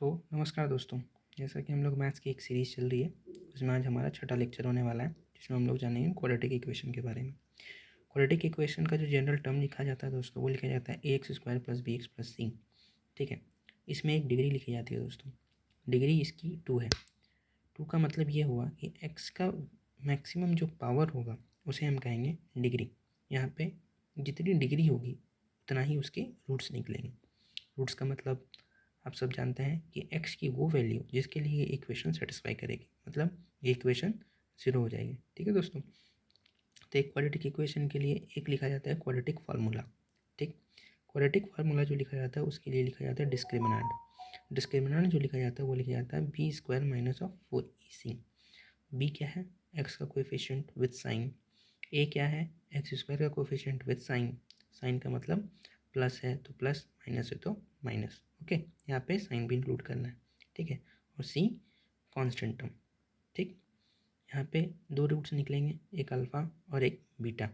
तो नमस्कार दोस्तों। जैसा कि हम लोग मैथ्स की एक सीरीज़ चल रही है, उसमें आज हमारा छठा लेक्चर होने वाला है, जिसमें हम लोग जानेंगे क्वाड्रेटिक इक्वेशन के बारे में। क्वाड्रेटिक इक्वेशन का जो जनरल टर्म लिखा जाता है दोस्तों, वो लिखा जाता है ax² + bx + c। ठीक है, इसमें एक डिग्री लिखी जाती है दोस्तों। डिग्री इसकी 2 है। 2 का मतलब ये हुआ कि x का मैक्सिमम जो पावर होगा उसे हम कहेंगे डिग्री। यहाँ पे जितनी डिग्री होगी उतना ही उसके रूट्स निकलेंगे। रूट्स का मतलब आप सब जानते हैं कि x की वो वैल्यू जिसके लिए ये इक्वेशन सेटिस्फाई करेगी, मतलब ये इक्वेशन 0 हो जाएगी। ठीक है दोस्तों, तो एक क्वाड्रेटिक इक्वेशन के लिए एक लिखा जाता है क्वाड्रेटिक फार्मूला। ठीक, क्वाड्रेटिक फार्मूला जो लिखा जाता है उसके लिए लिखा जाता है डिस्क्रिमिनेंट। डिस्क्रिमिनेंट जो लिखा जाता है वो लिखा जाता है b² - 4ac। b क्या है? x का कोएफिशिएंट विद साइन। a क्या है? x² का कोएफिशिएंट विद साइन। साइन का मतलब प्लस है तो प्लस, माइनस है तो माइनस। ओके, यहाँ पे साइन भी इंक्लूड करना है। ठीक है, और c कांस्टेंट टर्म। ठीक, यहाँ पे दो रूट्स निकलेंगे, एक अल्फ़ा और एक बीटा।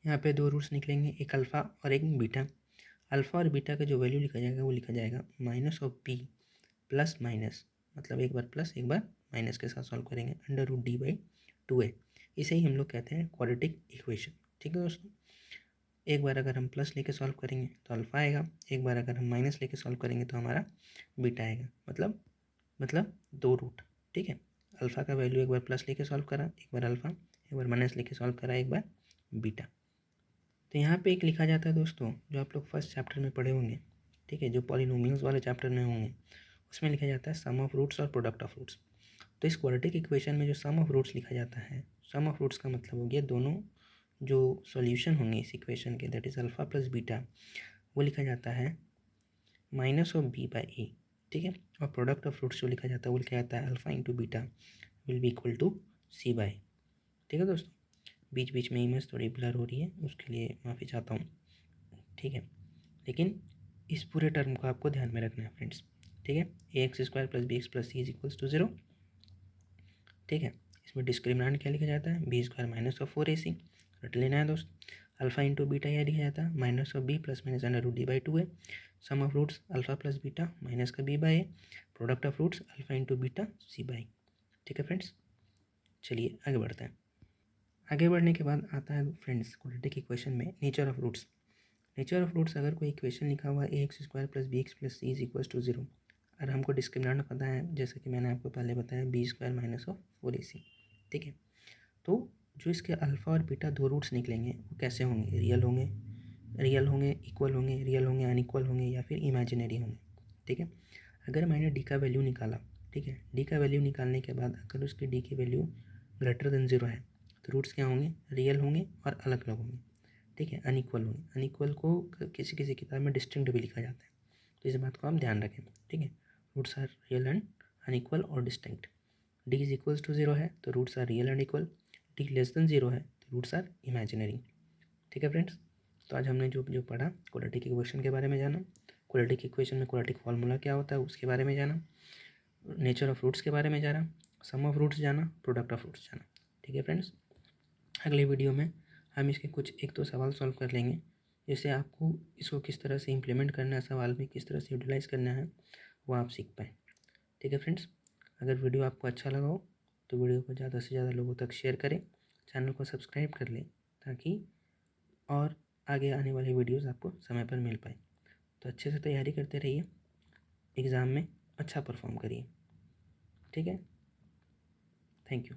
यहाँ पे दो रूट्स निकलेंगे, एक अल्फ़ा और एक बीटा। अल्फ़ा और बीटा का जो वैल्यू लिखा जाएगा वो लिखा जाएगा -b प्लस माइनस, मतलब एक बार प्लस एक बार माइनस के साथ सॉल्व करेंगे, √d/2a। इसे ही हम लोग कहते हैं क्वाड्रेटिक इक्वेशन। ठीक है दोस्तों, एक बार अगर हम प्लस लेके सॉल्व करेंगे तो अल्फ़ा आएगा, एक बार अगर हम माइनस लेके सॉल्व करेंगे तो हमारा बीटा आएगा, मतलब दो रूट। ठीक है, अल्फ़ा का वैल्यू एक बार प्लस लेके सॉल्व करा, एक बार अल्फ़ा, एक बार माइनस लेके सॉल्व करा, एक बार बीटा। तो यहाँ पे एक लिखा जाता है दोस्तों, जो आप लोग फर्स्ट चैप्टर में पढ़े होंगे, ठीक है, जो पॉलिनोमियल्स वाले चैप्टर में होंगे, उसमें लिखा जाता है सम ऑफ रूट्स और प्रोडक्ट ऑफ रूट्स। तो इस क्वाड्रेटिक इक्वेशन में जो सम ऑफ रूट्स लिखा जाता है, सम ऑफ रूट्स का मतलब हो गया दोनों जो सॉल्यूशन होंगे इस इक्वेशन के, that is alpha plus beta, वो लिखा जाता है -b/a। ठीक है, और प्रोडक्ट ऑफ रूट्स जो लिखा जाता है वो लिखा जाता है alpha into beta will be equal to c/a। ठीक है दोस्तों, बीच बीच में इमेज थोड़ी ब्लर हो रही है, उसके लिए माफ़ी चाहता हूँ। ठीक है, लेकिन इस पूरे टर्म को आपको ध्यान में रखना है फ्रेंड्स। ठीक है, ax² + bx + c = 0। ठीक है, इसमें डिस्क्रिमिनेंट क्या लिखा जाता है? b² - 4ac रट लेना है दोस्त। अल्फ़ा इंटू बीटा यह लिखा जाता है -b प्लस माइनस √d/2 है। Sum of roots alpha plus beta minus का b/a, product of roots alpha into beta c/a। ठीक है फ्रेंड्स, चलिए आगे बढ़ते हैं। आगे बढ़ने के बाद आता है फ्रेंड्स क्वाड्रेटिक इक्वेशन में nature of roots. Nature of roots, अगर कोई इक्वेशन लिखा हुआ है ax² + bx + c = 0, और हमको डिस्क्रिमिनेंट पता है, जैसे कि मैंने आपको पहले बताया b² - 4ac। ठीक है, तो जो इसके अल्फ़ा और बीटा दो रूट्स निकलेंगे वो कैसे होंगे? रियल होंगे, इक्वल होंगे, रियल होंगे, अनइक्वल होंगे, या फिर इमेजिनरी होंगे। ठीक है, अगर मैंने डी का वैल्यू निकाला, ठीक है, डी का वैल्यू निकालने के बाद अगर उसकी डी की वैल्यू >0 है तो रूट्स क्या होंगे? रियल होंगे और अलग अलग होंगे। ठीक है, अनइक्वल होंगे। अनइक्वल को किसी किसी किताब में डिस्टिंक्ट भी लिखा जाता है, तो इस बात को आप ध्यान रखें। ठीक है, roots are real and unequal और distinct. D is equals to 0 है तो roots are real and equal. D less than 0 है तो रूट्स आर इमेजिनरी। ठीक है फ्रेंड्स, तो आज हमने जो जो पढ़ा, क्वाड्रेटिक इक्वेशन के बारे में जाना, क्वाड्रेटिक इक्वेशन में क्वाड्रेटिक फार्मूला क्या होता है उसके बारे में जाना, नेचर ऑफ रूट्स के बारे में जाना, सम ऑफ रूट्स जाना, प्रोडक्ट ऑफ रूट्स जाना। ठीक है फ्रेंड्स, अगले वीडियो में हम इसके कुछ एक दो सवाल सॉल्व कर लेंगे, जिससे आपको इसको किस तरह से इम्प्लीमेंट करना है, सवाल में किस तरह से यूटिलाइज़ करना है, वो आप सीख पाएँ। ठीक है फ्रेंड्स, अगर वीडियो आपको अच्छा लगा हो तो वीडियो को ज़्यादा से ज़्यादा लोगों तक शेयर करें, चैनल को सब्सक्राइब कर लें, ताकि और आगे आने वाली वीडियोस आपको समय पर मिल पाए। तो अच्छे से तैयारी करते रहिए, एग्ज़ाम में अच्छा परफॉर्म करिए। ठीक है, थैंक यू।